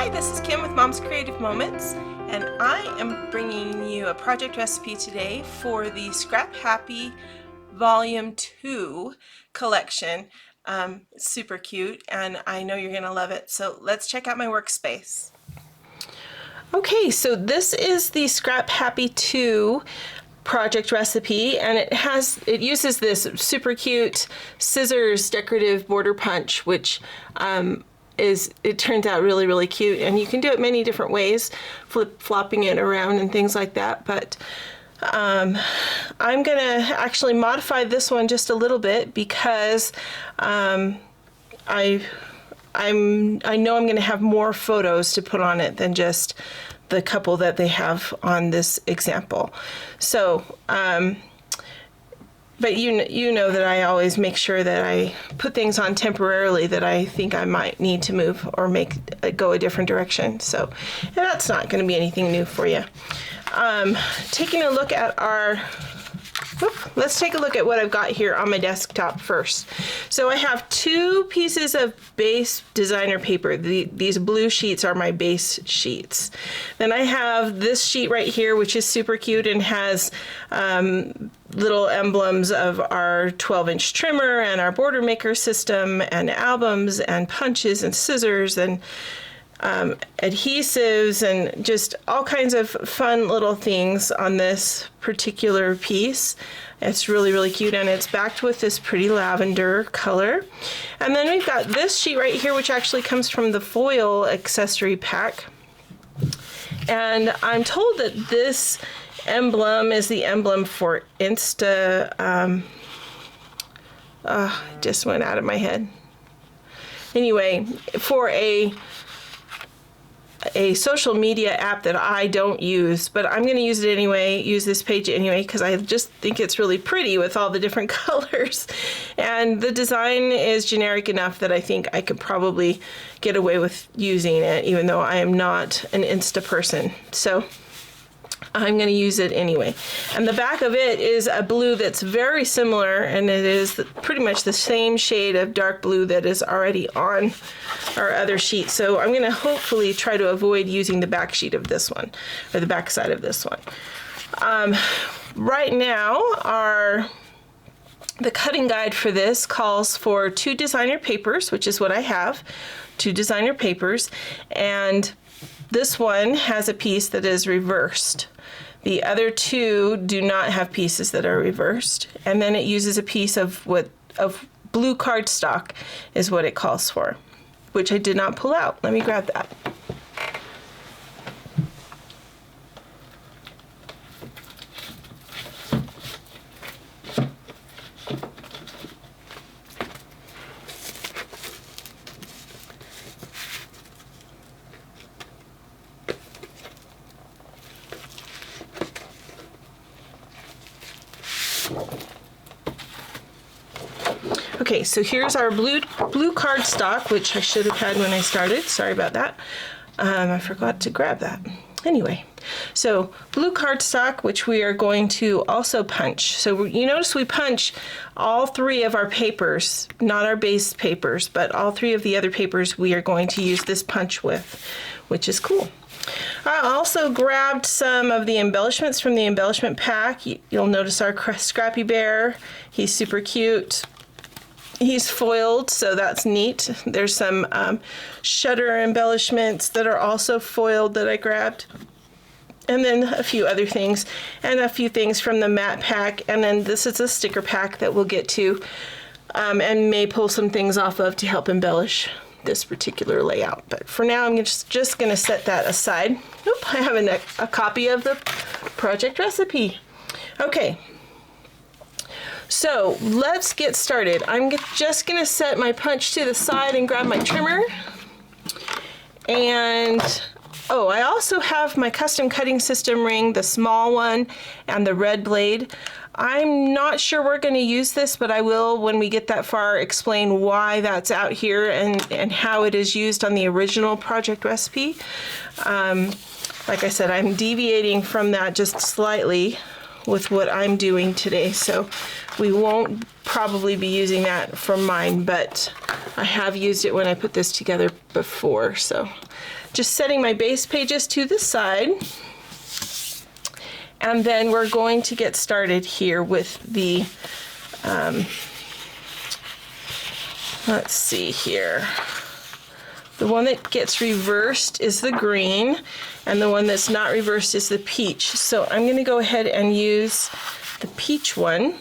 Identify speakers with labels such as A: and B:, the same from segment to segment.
A: Hi, this is Kim with Mom's Creative Moments, and I am bringing you a project recipe today for the Scrap Happy Volume 2 collection. It's super cute, and I know you're going to love it. So let's check out my workspace. Okay, so this is the Scrap Happy 2 project recipe, and it uses this super cute scissors decorative border punch, which it turns out really cute, and you can do it many different ways, flopping it around and things like that. But I'm gonna actually modify this one just a little bit because I know I'm gonna have more photos to put on it than just the couple that they have on this example. So but you know that I always make sure that I put things on temporarily that I think I might need to move or go a different direction. So that's not going to be anything new for you. Taking a look at let's take a look at what I've got here on my desktop first. So I have two pieces of base designer paper. These blue sheets are my base sheets. Then I have this sheet right here, which is super cute and has little emblems of our 12-inch trimmer and our border maker system and albums and punches and scissors and adhesives and just all kinds of fun little things on this particular piece. It's really cute, and it's backed with this pretty lavender color. And then we've got this sheet right here, which actually comes from the foil accessory pack. And I'm told that this emblem is the emblem for Insta. It just went out of my head. Anyway, for a social media app that I don't use, but I'm going to use it anyway, use this page anyway, because I just think it's really pretty with all the different colors. And the design is generic enough that I think I could probably get away with using it, even though I am not an Insta person. So I'm going to use it anyway. And the back of it is a blue that's very similar, and it is pretty much the same shade of dark blue that is already on our other sheet. So I'm going to hopefully try to avoid using the back sheet of this one, or the back side of this one. Right now, the cutting guide for this calls for 2 designer papers, which is what I have, 2 designer papers, and this one has a piece that is reversed. The other 2 do not have pieces that are reversed. And then it uses a piece of blue cardstock is what it calls for, which I did not pull out. Let me grab that. Okay, so here's our blue cardstock, which I should have had when I started. Sorry about that. I forgot to grab that. Anyway, so blue cardstock, which we are going to also punch. So you notice we punch all 3 of our papers, not our base papers, but all 3 of the other papers we are going to use this punch with, which is cool. I also grabbed some of the embellishments from the embellishment pack. You'll notice our Scrappy Bear. He's super cute. He's foiled, so that's neat. There's some shutter embellishments that are also foiled that I grabbed. And then a few other things, and a few things from the matte pack. And then this is a sticker pack that we'll get to and may pull some things off of to help embellish this particular layout. But for now, I'm just going to set that aside. Oop, I have a copy of the project recipe. Okay. So let's get started. I'm just going to set my punch to the side and grab my trimmer. And I also have my custom cutting system ring, the small one, and the red blade. I'm not sure we're going to use this, but I will, when we get that far, explain why that's out here and how it is used on the original project recipe. Like I said, I'm deviating from that just slightly with what I'm doing today, so we won't probably be using that for mine, but I have used it when I put this together before. So just setting my base pages to the side. And then we're going to get started here with the, let's see here. The one that gets reversed is the green, and the one that's not reversed is the peach. So I'm going to go ahead and use the peach one,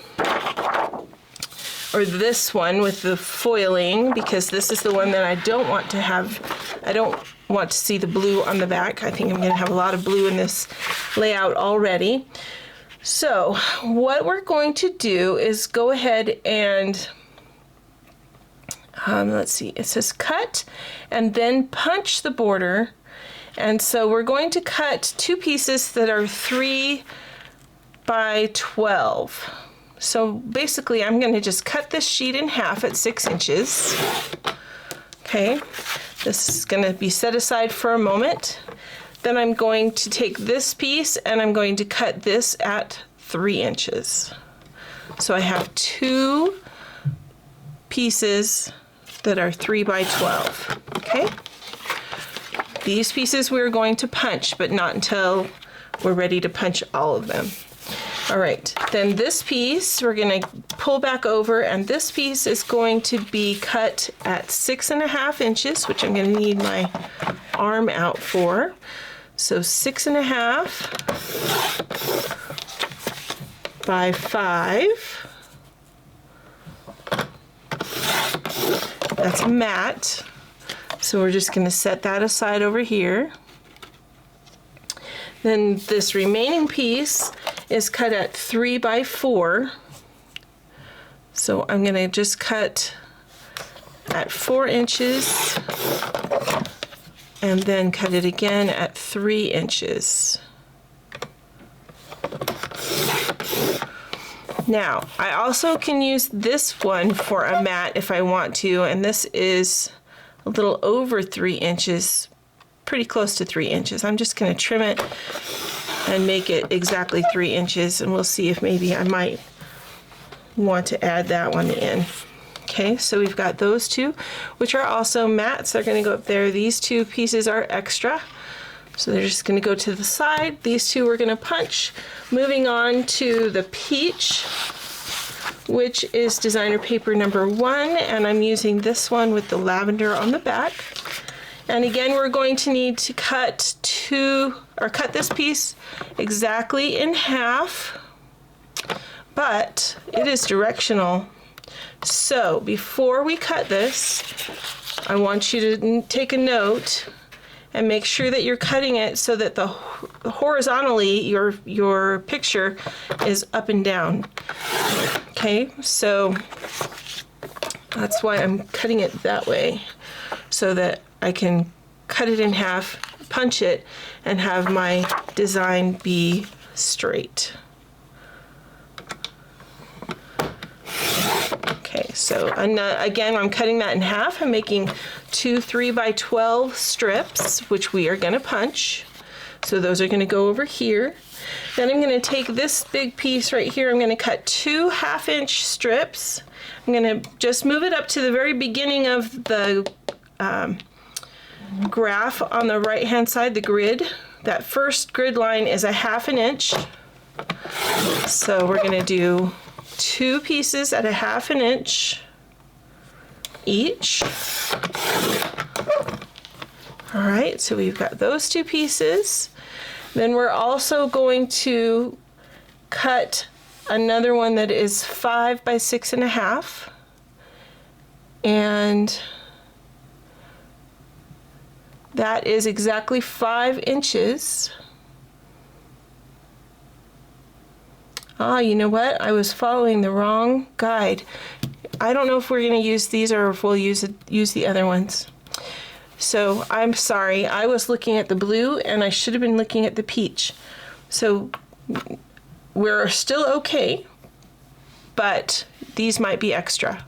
A: or this one with the foiling, because this is the one that I don't want to have. I don't want to see the blue on the back. I think I'm going to have a lot of blue in this layout already. So what we're going to do is go ahead and let's see, it says cut and then punch the border. And so we're going to cut 2 pieces that are 3 by 12. So basically I'm going to just cut this sheet in half at 6 inches. Okay, this is going to be set aside for a moment. Then I'm going to take this piece and I'm going to cut this at 3 inches. So I have 2 pieces that are 3 by 12, okay? These pieces we're going to punch, but not until we're ready to punch all of them. All right, then this piece we're gonna pull back over, and this piece is going to be cut at 6.5 inches, which I'm gonna need my arm out for. So 6.5 by 5. That's a mat. So we're just going to set that aside over here. Then this remaining piece is cut at 3 by 4. So I'm going to just cut at 4 inches and then cut it again at 3 inches. Now, I also can use this one for a mat if I want to, and this is a little over 3 inches, pretty close to 3 inches. I'm just going to trim it and make it exactly 3 inches, and we'll see if maybe I might want to add that one in. Okay, so we've got those 2, which are also mats. They're going to go up there. These 2 pieces are extra. So they're just going to go to the side. These 2 we're going to punch. Moving on to the peach, which is designer paper number 1, and I'm using this one with the lavender on the back. And again, we're going to need to cut this piece exactly in half, but it is directional. So before we cut this, I want you to take a note and make sure that you're cutting it so that the horizontally your picture is up and down. Okay, so that's why I'm cutting it that way, so that I can cut it in half, punch it, and have my design be straight. Okay, so again, I'm cutting that in half. I'm making 2 3 by 12 strips, which we are going to punch. So those are going to go over here. Then I'm going to take this big piece right here. I'm going to cut 2 1/2-inch strips. I'm going to just move it up to the very beginning of the graph on the right-hand side, the grid. That first grid line is 1/2 inch. So we're going to do 2 pieces at 1/2 inch each. All right, so we've got those 2 pieces. Then we're also going to cut another one that is 5 by 6.5, and that is exactly 5 inches. You know what? I was following the wrong guide. I don't know if we're going to use these or if we'll use the other ones. So I'm sorry. I was looking at the blue and I should have been looking at the peach. So we're still okay, but these might be extra.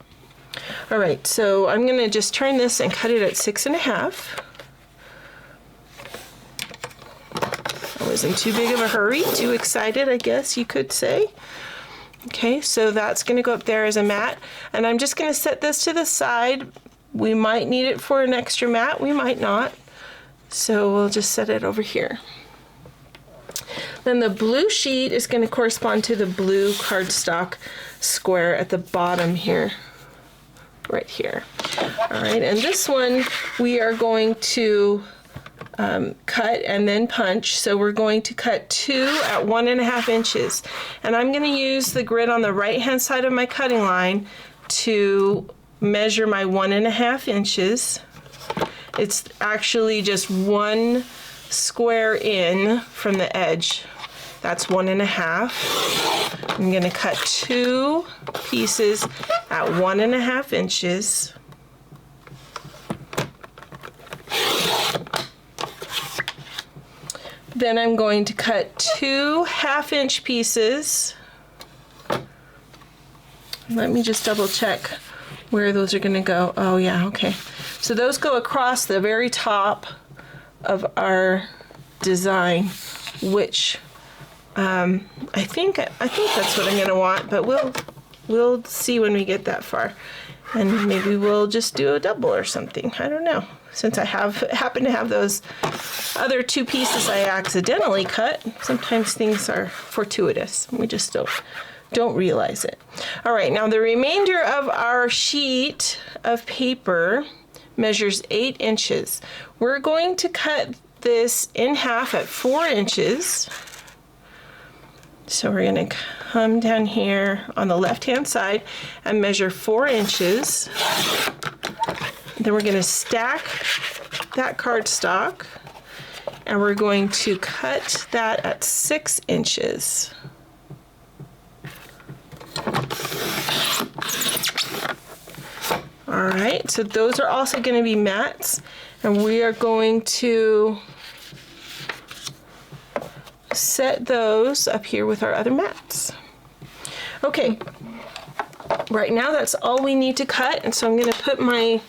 A: All right, so I'm going to just turn this and cut it at 6.5. I wasn't too big of a hurry, too excited, I guess you could say. Okay, so that's going to go up there as a mat, and I'm just going to set this to the side. We might need it for an extra mat, we might not. So we'll just set it over here. Then the blue sheet is going to correspond to the blue cardstock square at the bottom here, right here. All right, and this one we are going to cut and then punch. So we're going to cut 2 at 1.5 inches. And I'm going to use the grid on the right hand side of my cutting line to measure my 1.5 inches. It's actually just 1 square in from the edge. That's 1.5. I'm going to cut 2 pieces at 1.5 inches. Then I'm going to cut 2 1/2-inch pieces. Let me just double check where those are going to go. Oh yeah, okay. So those go across the very top of our design, which I think that's what I'm going to want, but we'll see when we get that far. And maybe we'll just do a double or something. I don't know. Since I happen to have those other 2 pieces I accidentally cut, sometimes things are fortuitous. We just don't realize it. All right, now the remainder of our sheet of paper measures 8 inches. We're going to cut this in half at 4 inches. So we're going to come down here on the left-hand side and measure 4 inches. Then we're going to stack that cardstock, and we're going to cut that at 6 inches. All right, so those are also going to be mats, and we are going to set those up here with our other mats. Okay, right now that's all we need to cut, and so I'm going to put my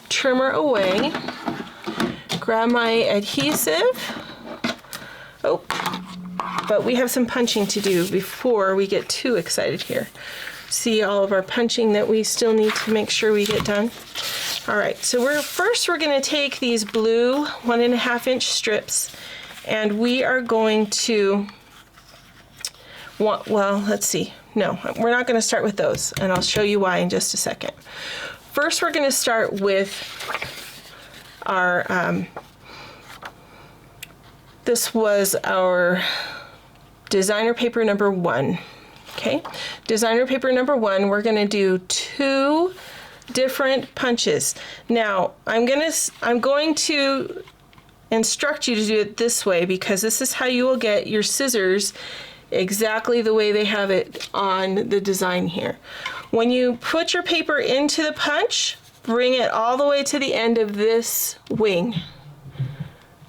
A: trimmer away, grab my adhesive. Oh, but we have some punching to do before we get too excited here. See all of our punching that we still need to make sure we get done. All right, so we're going to take these blue 1.5-inch strips, and we are going to let's see. No, we're not going to start with those, and I'll show you why in just a second. First, we're going to start with our, this was our designer paper number 1. Okay, designer paper number 1, we're going to do 2 different punches. Now, I'm going to instruct you to do it this way, because this is how you will get your scissors exactly the way they have it on the design here. When you put your paper into the punch, bring it all the way to the end of this wing.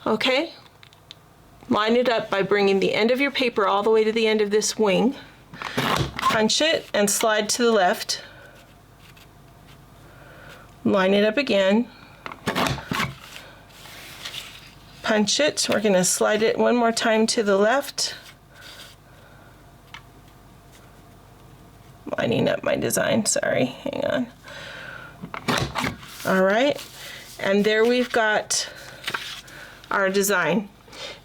A: Okay? Line it up by bringing the end of your paper all the way to the end of this wing. Punch it and slide to the left. Line it up again. Punch it. We're going to slide it one more time to the left. Lining up my design, sorry, hang on. All right, and there we've got our design.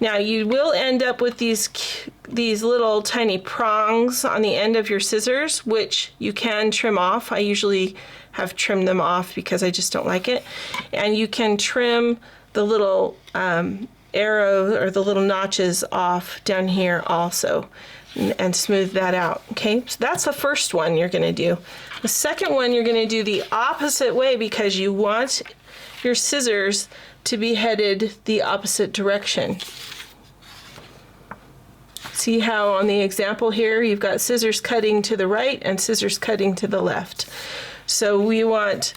A: Now you will end up with these little tiny prongs on the end of your scissors, which you can trim off. I usually have trimmed them off because I just don't like it. And you can trim the little arrow or the little notches off down here also, and smooth that out. Okay, so that's the first one you're going to do. The second one you're going to do the opposite way, because you want your scissors to be headed the opposite direction. See how on the example here you've got scissors cutting to the right and scissors cutting to the left. So we want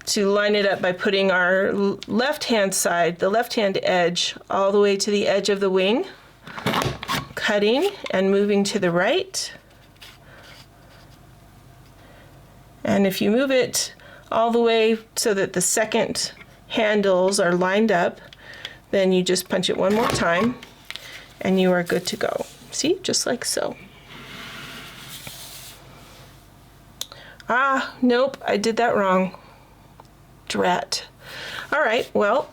A: to line it up by putting our left-hand side, the left-hand edge, all the way to the edge of the wing, cutting and moving to the right. And if you move it all the way so that the second handles are lined up, then you just punch it one more time and you are good to go. See, just like so. Ah, nope, I did that wrong. Drat. All right, well,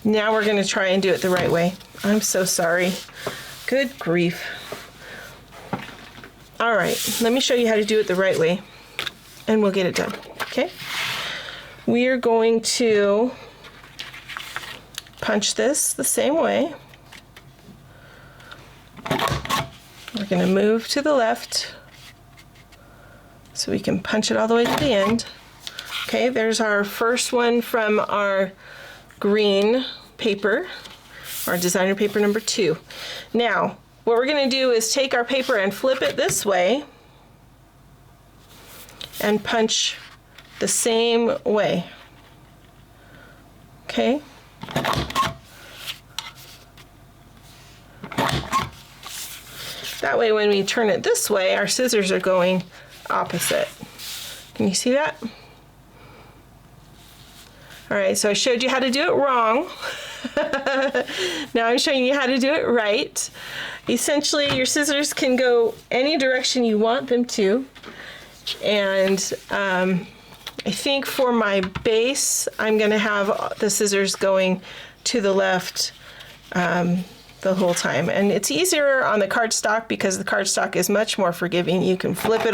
A: now we're going to try and do it the right way. I'm so sorry. Good grief. All right, let me show you how to do it the right way, and we'll get it done, okay? We are going to punch this the same way. We're going to move to the left so we can punch it all the way to the end. Okay, there's our first one from our green paper, our designer paper number 2. Now, what we're going to do is take our paper and flip it this way and punch the same way. Okay? That way when we turn it this way, our scissors are going opposite. Can you see that? All right, so I showed you how to do it wrong. Now I'm showing you how to do it right. Essentially, your scissors can go any direction you want them to. And I think for my base, I'm going to have the scissors going to the left the whole time. And it's easier on the cardstock because the cardstock is much more forgiving. You can flip it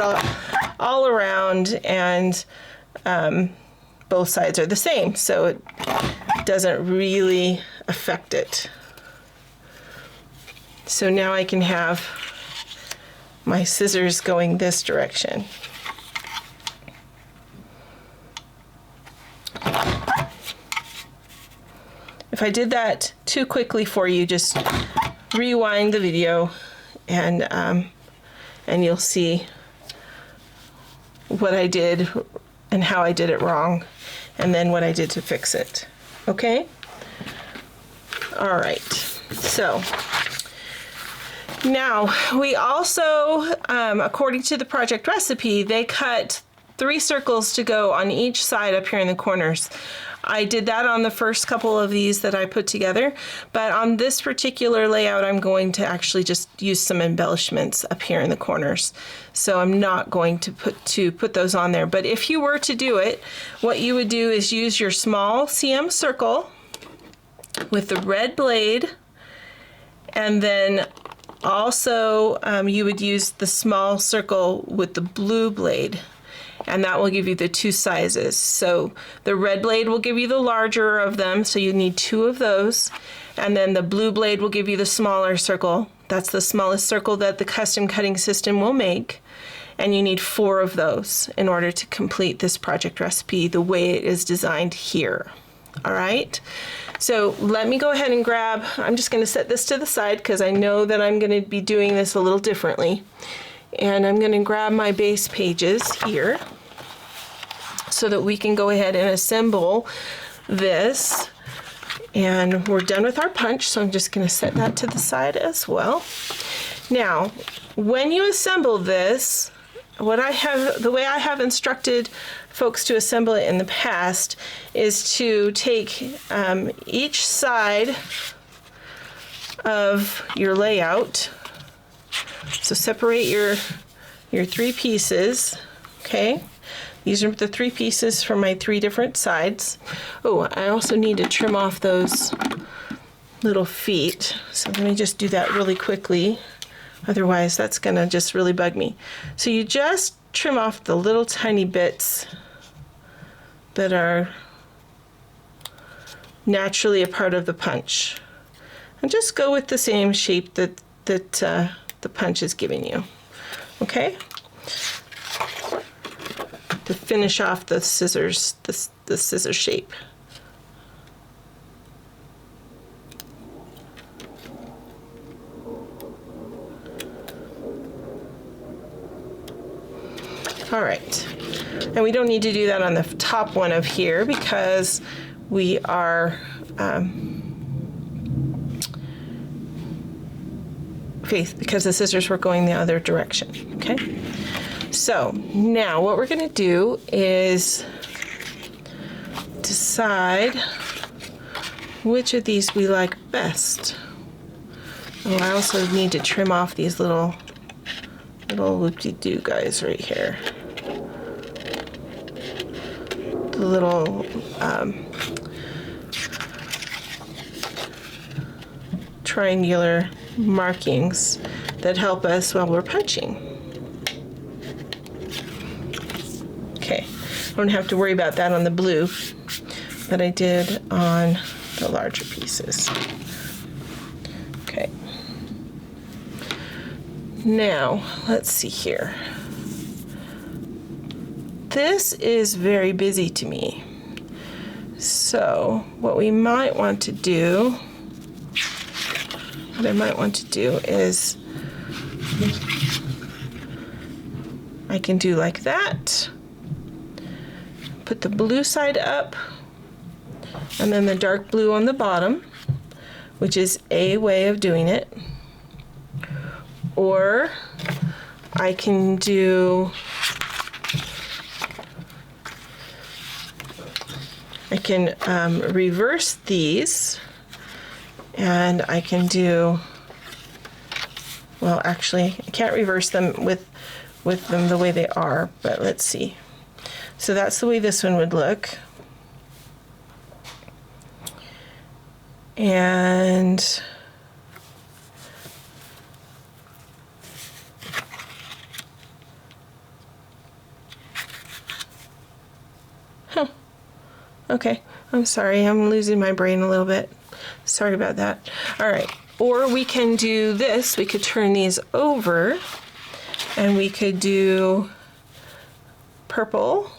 A: all around, and both sides are the same, so it doesn't really affect it. So now I can have my scissors going this direction. If I did that too quickly for you, just rewind the video and you'll see what I did and how I did it wrong, and then what I did to fix it. Okay? All right. So now we also, according to the project recipe, they cut 3 circles to go on each side up here in the corners. I did that on the first couple of these that I put together, but on this particular layout, I'm going to actually just use some embellishments up here in the corners. So I'm not going to put those on there. But if you were to do it, what you would do is use your small CM circle with the red blade, and then also you would use the small circle with the blue blade. And that will give you the 2 sizes. So the red blade will give you the larger of them, so you need 2 of those. And then the blue blade will give you the smaller circle. That's the smallest circle that the custom cutting system will make. And you need 4 of those in order to complete this project recipe the way it is designed here. All right? So let me go ahead and grab, I'm just going to set this to the side because I know that I'm going to be doing this a little differently. And I'm going to grab my base pages here so that we can go ahead and assemble this. And we're done with our punch, so I'm just going to set that to the side as well. Now, when you assemble this, the way I have instructed folks to assemble it in the past is to take each side of your layout. So separate your 3 pieces, okay? These are the 3 pieces from my 3 different sides. Oh, I also need to trim off those little feet. So let me just do that really quickly. Otherwise, that's gonna just really bug me. So you just trim off the little tiny bits that are naturally a part of the punch. And just go with the same shape that the punch is giving you, okay? To finish off the scissors, the scissor shape. All right, and we don't need to do that on the top one of here because we are because the scissors were going the other direction, okay? So now what we're gonna do is decide which of these we like best. Oh, I also need to trim off these little little loop-de-doo guys right here. The little triangular markings that help us while we're punching. Okay, I don't have to worry about that on the blue, but I did on the larger pieces. Okay. Now, let's see here. This is very busy to me. So, what I might want to do is I can do like that. Put the blue side up and then the dark blue on the bottom, which is a way of doing it. Or I can do, reverse these, and I can do, well, actually, I can't reverse them with them the way they are, but let's see. So that's the way this one would look. And okay, I'm sorry, I'm losing my brain a little bit. Sorry about that. All right, or we can do this. We could turn these over and we could do purple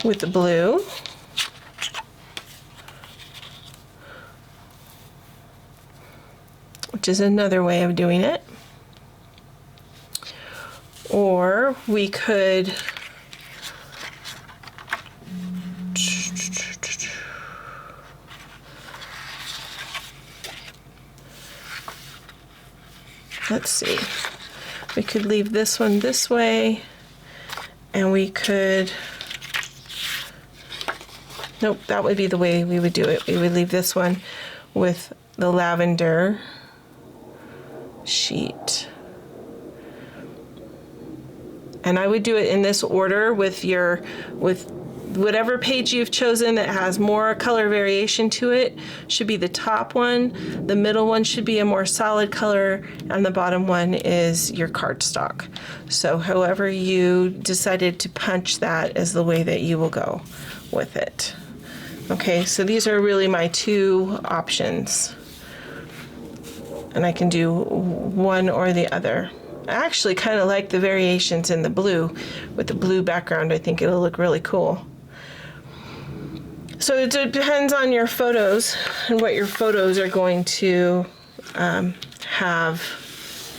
A: with the blue. Which is another way of doing it. Or we could let's see, we could leave this one this way, and we could, nope, that would be the way we would do it. We would leave this one with the lavender sheet. And I would do it in this order with whatever page you've chosen that has more color variation to it should be the top one. The middle one should be a more solid color, and the bottom one is your cardstock. So however you decided to punch, that is the way that you will go with it. Okay, so these are really my two options. And I can do one or the other. I actually kind of like the variations in the blue. With the blue background, I think it'll look really cool. So it depends on your photos and what your photos are going to have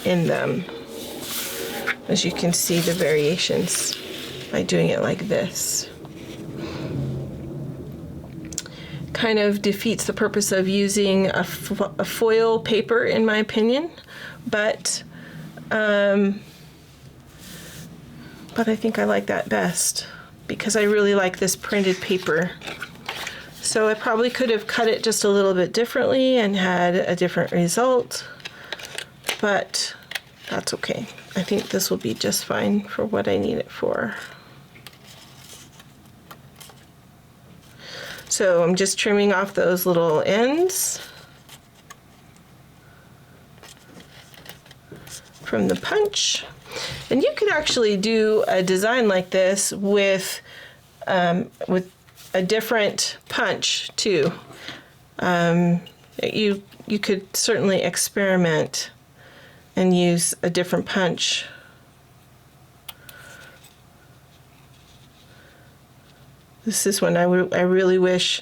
A: in them. As you can see the variations by doing it like this. Kind of defeats the purpose of using a foil paper, in my opinion, but I think I like that best because I really like this printed paper. So I probably could have cut it just a little bit differently and had a different result, but that's okay. I think this will be just fine for what I need it for. So I'm just trimming off those little ends from the punch. And you could actually do a design like this with a different punch too. You could certainly experiment and use a different punch. This is when I really wish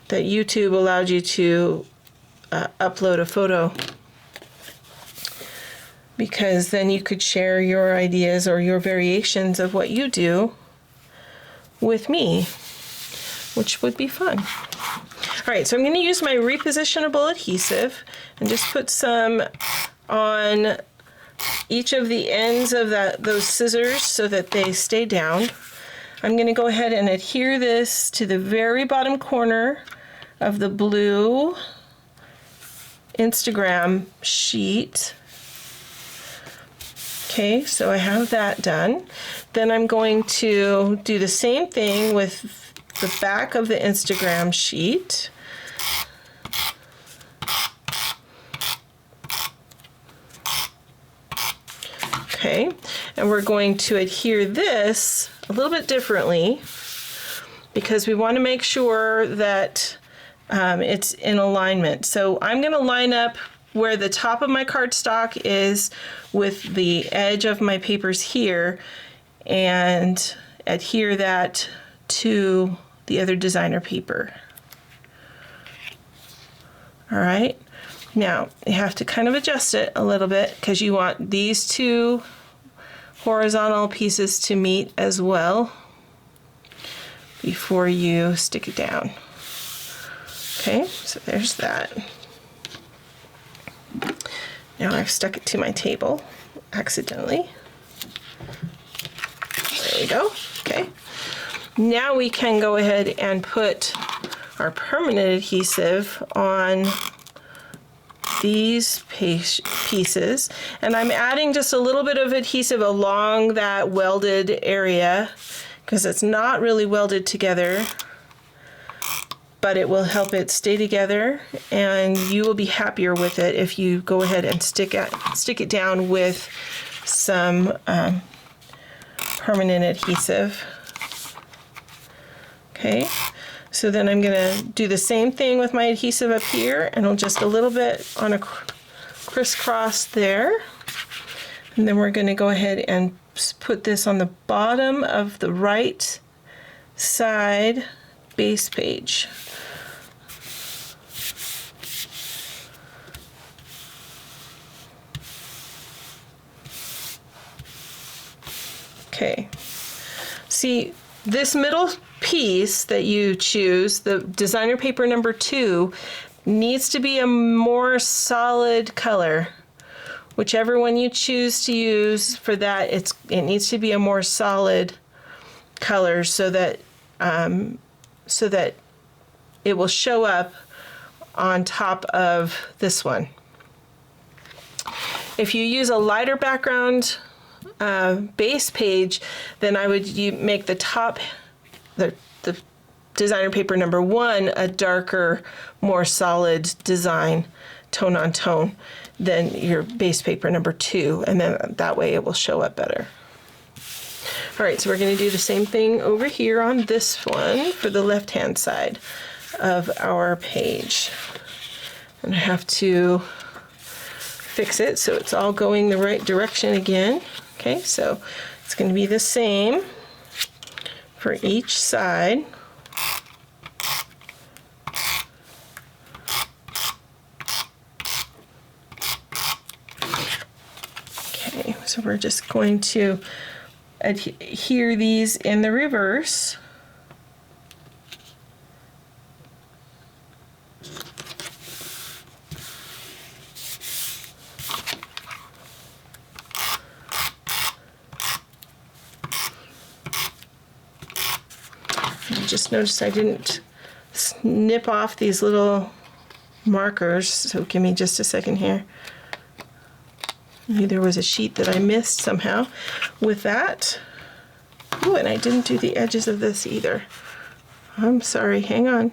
A: that YouTube allowed you to upload a photo, because then you could share your ideas or your variations of what you do with me, which would be fun. All right, so I'm going to use my repositionable adhesive and just put some on each of the ends of those scissors so that they stay down. I'm going to go ahead and adhere this to the very bottom corner of the blue Instagram sheet. Okay, so I have that done. Then I'm going to do the same thing with the back of the Instagram sheet. Okay, and we're going to adhere this a little bit differently because we want to make sure that it's in alignment. So I'm going to line up where the top of my cardstock is with the edge of my papers here and adhere that to the other designer paper. All right, now you have to kind of adjust it a little bit because you want these two horizontal pieces to meet as well before you stick it down. Okay, so there's that. Now I've stuck it to my table accidentally. There we go. Okay. Now we can go ahead and put our permanent adhesive on these pieces. And I'm adding just a little bit of adhesive along that welded area because it's not really welded together, but it will help it stay together, and you will be happier with it if you go ahead and stick it down with some permanent adhesive. Okay, so then I'm gonna do the same thing with my adhesive up here, and I'll just a little bit on a crisscross there. And then we're gonna go ahead and put this on the bottom of the right side base page. Okay, see this middle piece that you choose, the designer paper number 2, needs to be a more solid color. Whichever one you choose to use for that, it needs to be a more solid color so that it will show up on top of this one. If you use a lighter background base page, then I would make the top, the designer paper number 1, a darker, more solid design, tone on tone, than your base paper number 2, and then that way it will show up better. All right, so we're going to do the same thing over here on this one for the left-hand side of our page. And I have to fix it so it's all going the right direction again. Okay, so it's going to be the same for each side. Okay, so we're just going to adhere these in the reverse. I just noticed I didn't snip off these little markers, so give me just a second here. Maybe there was a sheet that I missed somehow with that. Oh, and I didn't do the edges of this either. I'm sorry, hang on.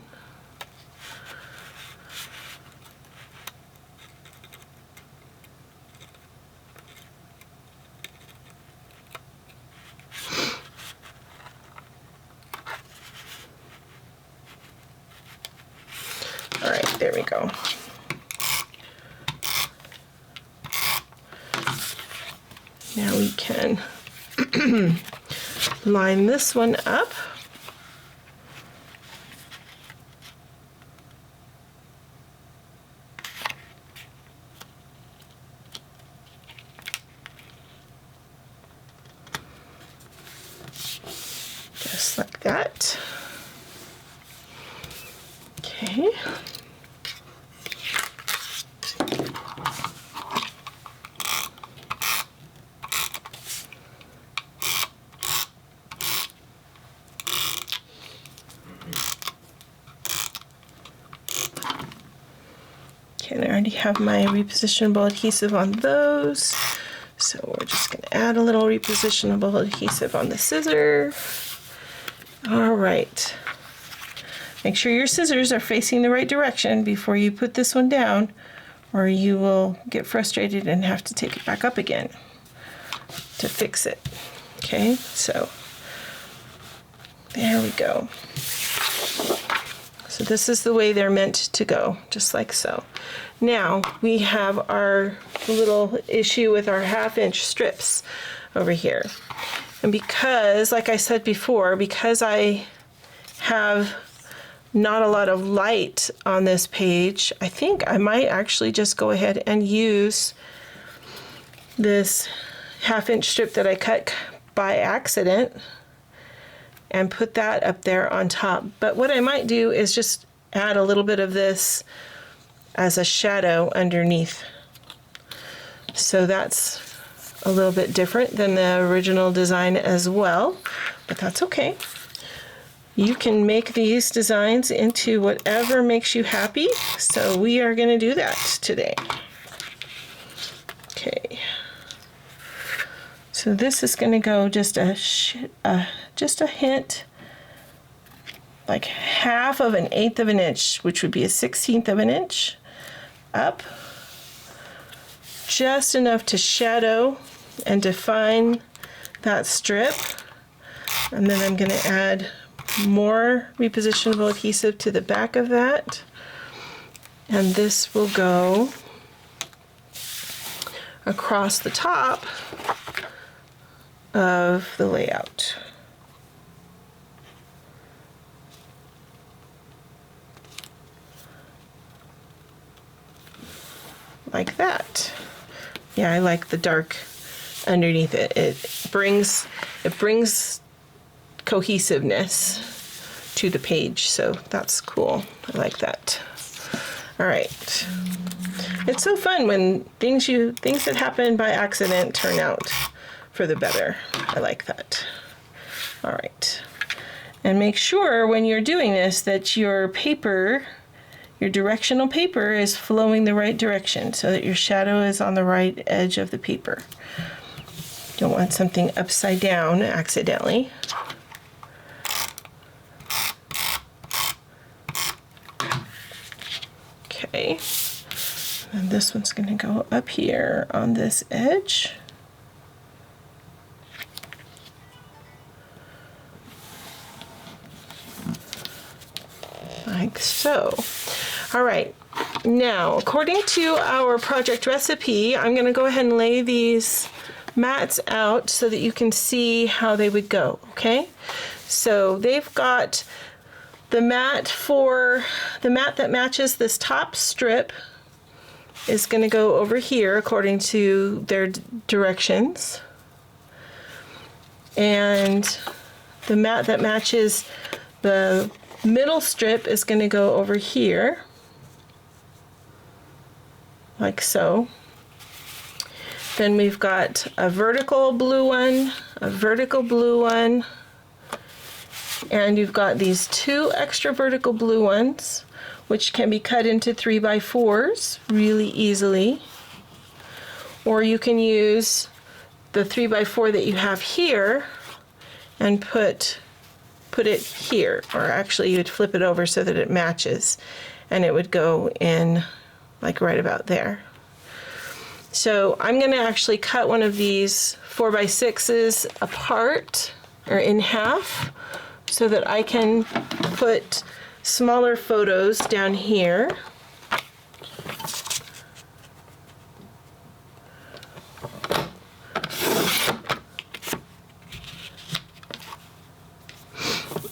A: All right, there we go. Now we can line this one up. Just like that. Okay. Okay, and I already have my repositionable adhesive on those, So we're just going to add a little repositionable adhesive on the scissor. All right. Make sure your scissors are facing the right direction before you put this one down, or you will get frustrated and have to take it back up again to fix it. Okay, so there we go. So this is the way they're meant to go, just like so. Now we have our little issue with our 1/2-inch strips over here. And because, like I said before, because I have not a lot of light on this page, I think I might actually just go ahead and use this 1/2-inch strip that I cut by accident and put that up there on top. But what I might do is just add a little bit of this as a shadow underneath. So that's a little bit different than the original design as well, but that's okay. You can make these designs into whatever makes you happy, so we are going to do that today. Okay. So this is going to go just a hint, like 1/2 of an inch, which would be a 1/16 of an inch up, just enough to shadow and define that strip. And then I'm going to add more repositionable adhesive to the back of that, and this will go across the top of the layout. Like that. Yeah, I like the dark underneath it. It brings cohesiveness to the page, so that's cool. I like that. All right. It's so fun when things that happen by accident turn out for the better. I like that. All right. And make sure when you're doing this that your paper, your directional paper, is flowing the right direction so that your shadow is on the right edge of the paper. Don't want something upside down accidentally. Okay. And this one's going to go up here on this edge. Like so. All right. Now, according to our project recipe, I'm going to go ahead and lay these mats out so that you can see how they would go, okay? So they've got the mat that matches this top strip is going to go over here according to their directions. And the mat that matches the middle strip is going to go over here, like so. Then we've got a vertical blue one, a vertical blue one, and you've got these 2 extra vertical blue ones, which can be cut into 3x4s really easily. Or you can use the 3x4 that you have here and put it here, or actually you'd flip it over so that it matches, and it would go in like right about there. So I'm going to actually cut one of these 4x6s apart, or in half, so that I can put smaller photos down here.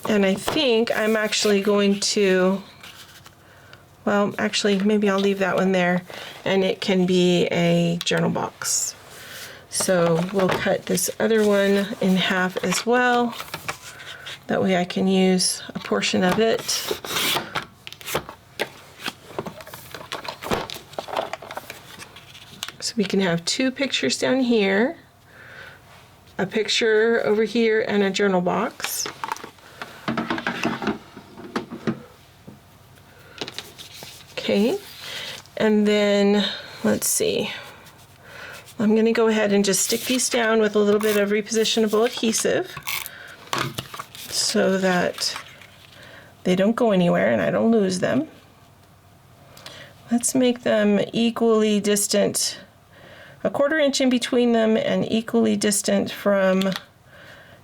A: And I think I'm actually going to, well, actually, maybe I'll leave that one there, and it can be a journal box. So we'll cut this other one in half as well. That way I can use a portion of it. So we can have 2 pictures down here, a picture over here, and a journal box. Okay, and then let's see. I'm going to go ahead and just stick these down with a little bit of repositionable adhesive so that they don't go anywhere and I don't lose them. Let's make them equally distant, a 1/4 inch in between them and equally distant from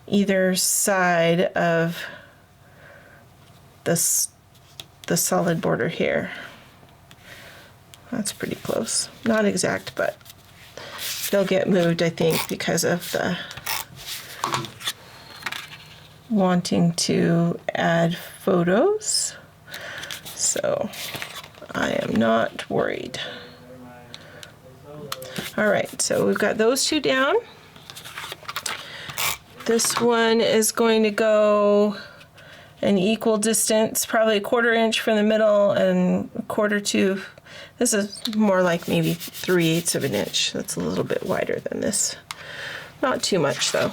A: either side of the solid border here. That's pretty close. Not exact, but they'll get moved, I think, because of the wanting to add photos. So I am not worried. All right, so we've got those two down. This one is going to go an equal distance, probably a 1/4 inch from the middle and a 1/4 to, this is more like maybe 3/8 of an inch. That's a little bit wider than this. Not too much though.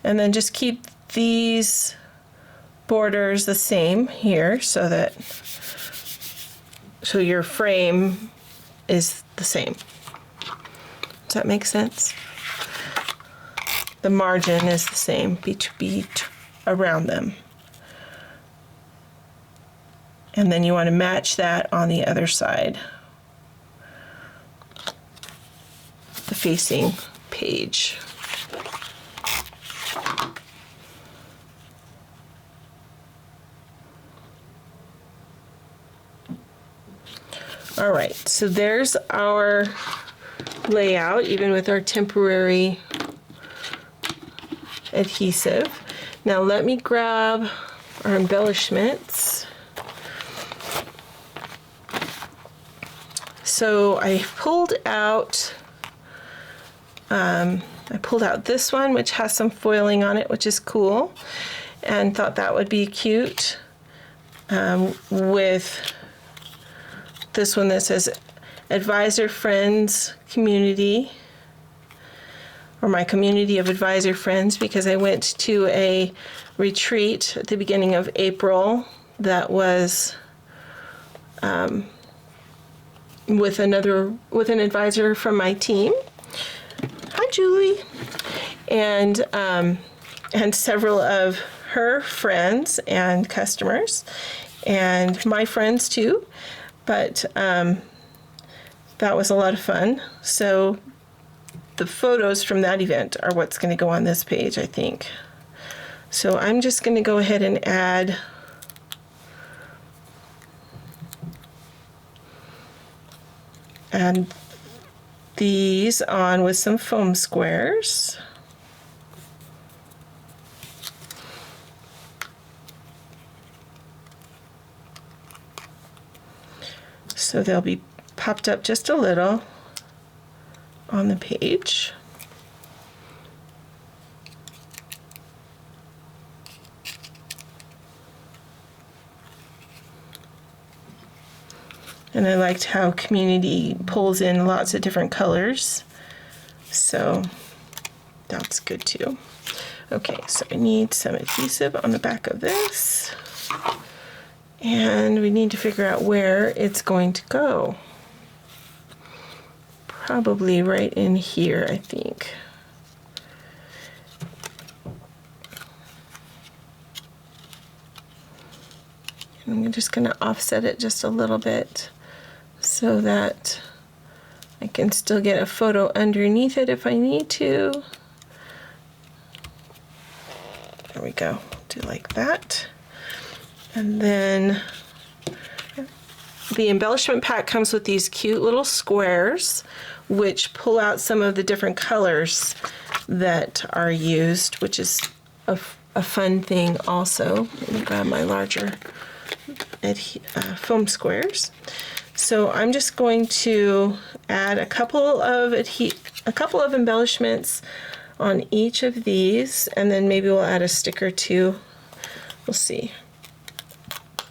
A: And then just keep these borders the same here so that, so your frame is the same. Does that make sense? The margin is the same around them. And then you want to match that on the other side, the facing page. All right, so there's our layout, even with our temporary adhesive. Now let me grab our embellishments. So I pulled out this one, which has some foiling on it, which is cool, and thought that would be cute with this one that says Advisor Friends Community, or my community of advisor friends, because I went to a retreat at the beginning of April that was with an advisor from my team. Hi, Julie. And several of her friends and customers, and my friends too. But that was a lot of fun. So the photos from that event are what's going to go on this page, I think. So I'm just going to go ahead and add these on with some foam squares. So they'll be popped up just a little on the page. And I liked how Community pulls in lots of different colors. So that's good too. Okay, so I need some adhesive on the back of this. And we need to figure out where it's going to go. Probably right in here, I think. And I'm just going to offset it just a little bit so that I can still get a photo underneath it if I need to. There we go. Do like that. And then the embellishment pack comes with these cute little squares which pull out some of the different colors that are used, which is a fun thing also. Let me grab my larger foam squares. So I'm just going to add a couple of embellishments on each of these, and then maybe we'll add a sticker too. We'll see.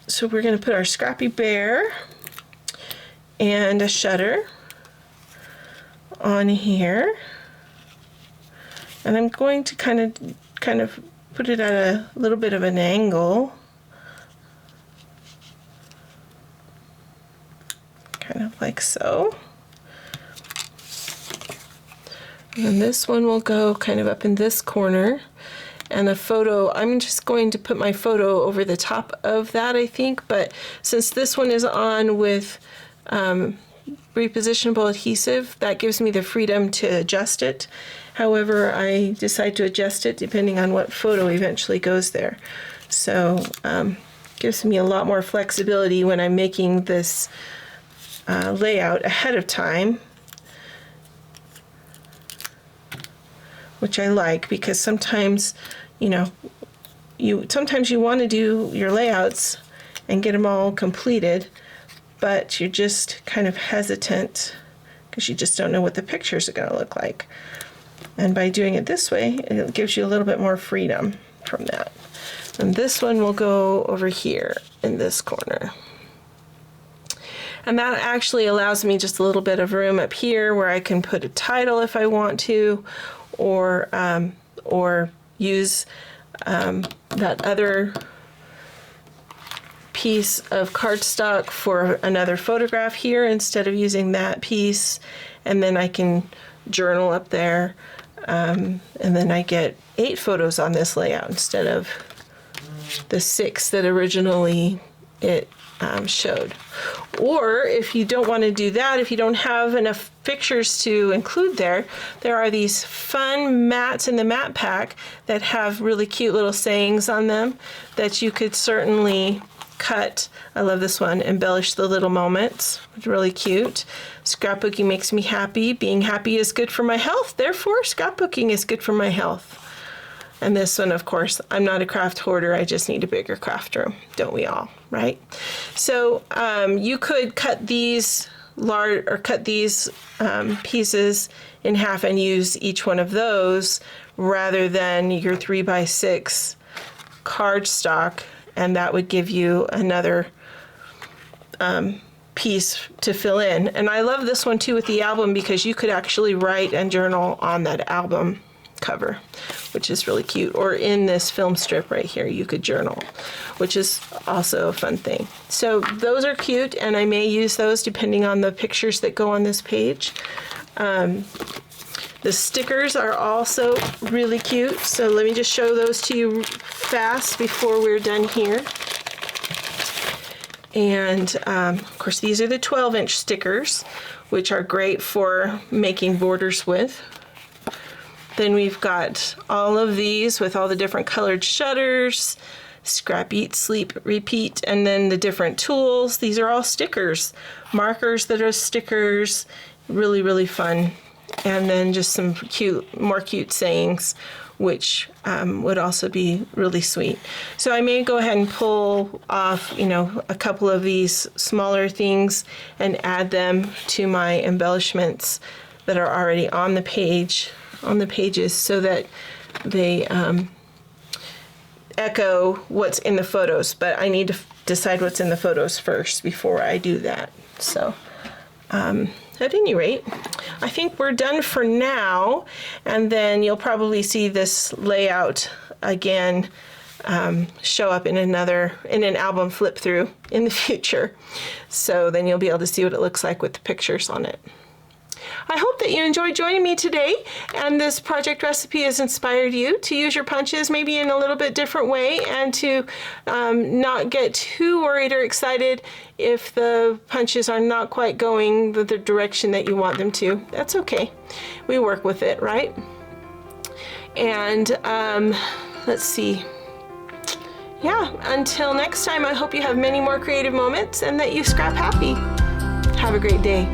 A: So we're going to put our Scrappy Bear and a shutter on here, and I'm going to kind of put it at a little bit of an angle, kind of like so. And this one will go kind of up in this corner. And the photo, I'm just going to put my photo over the top of that, I think. But since this one is on with repositionable adhesive, that gives me the freedom to adjust it. However, I decide to adjust it depending on what photo eventually goes there. So gives me a lot more flexibility when I'm making this layout ahead of time, which I like, because sometimes, you know, sometimes you want to do your layouts and get them all completed, but you're just kind of hesitant because you just don't know what the pictures are going to look like. And by doing it this way, it gives you a little bit more freedom from that. And this one will go over here in this corner. And that actually allows me just a little bit of room up here where I can put a title if I want to, or use that other piece of cardstock for another photograph here instead of using that piece. And then I can journal up there. And then I get 8 photos on this layout instead of the 6 that originally it showed. Or if you don't want to do that, if you don't have enough pictures to include there are these fun mats in the mat pack that have really cute little sayings on them that you could certainly cut. I love this one, embellish the little moments. It's really cute. Scrapbooking makes me happy. Being happy is good for my health. Therefore, scrapbooking is good for my health. And this one, of course, I'm not a craft hoarder. I just need a bigger craft room. Don't we all, right? So you could cut these pieces in half and use each one of those rather than your 3x6 cardstock, and that would give you another piece to fill in. And I love this one too with the album because you could actually write and journal on that album cover, which is really cute. Or in this film strip right here, you could journal, which is also a fun thing. So those are cute, and I may use those depending on the pictures that go on this page. The stickers are also really cute, so let me just show those to you fast before we're done here. And of course, these are the 12-inch stickers, which are great for making borders with. Then we've got all of these with all the different colored shutters, scrap, eat, sleep, repeat, and then the different tools. These are all stickers, markers that are stickers, really, really fun. And then just some more cute sayings, which would also be really sweet. So I may go ahead and pull off, a couple of these smaller things and add them to my embellishments that are already on the pages, so that they echo what's in the photos. But I need to decide what's in the photos first before I do that. So at any rate, I think we're done for now, and then you'll probably see this layout again show up in an album flip through in the future. So then you'll be able to see what it looks like with the pictures on it. I hope that you enjoyed joining me today, and this project recipe has inspired you to use your punches maybe in a little bit different way, and to not get too worried or excited if the punches are not quite going the direction that you want them to. That's okay. We work with it, right? And let's see. Yeah, until next time, I hope you have many more creative moments and that you scrap happy. Have a great day.